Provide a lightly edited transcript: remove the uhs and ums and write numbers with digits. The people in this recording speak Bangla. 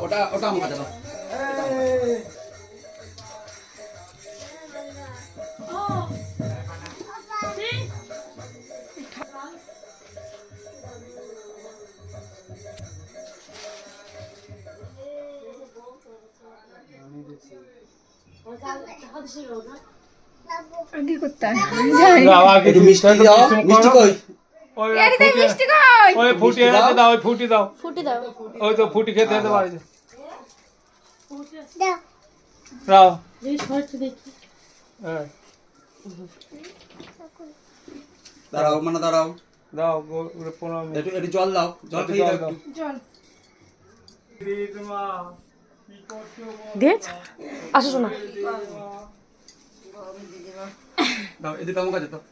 ওটা ওটা আমার কাছে দাও। কি করতে হয়? একটু মিষ্টি দাও। মিষ্টি কই? মিষ্টি কই? ওই ফুটি এনে দাও, ওই ফুটি দাও। ফুটি দাও। ওই তো ফুটি খেতে যেতে পারি। দাও। দাও। দেখি। হ্যাঁ। দাঁড়াও মানে দাঁড়াও। দাও 15 মিনিট। একটু একটু জল দাও। জল খেয়ে দাও একটু। জল। রিতমা কি করছো? দেখ। আসো শোনা। দাও এদিকে আমার কাছে দাও।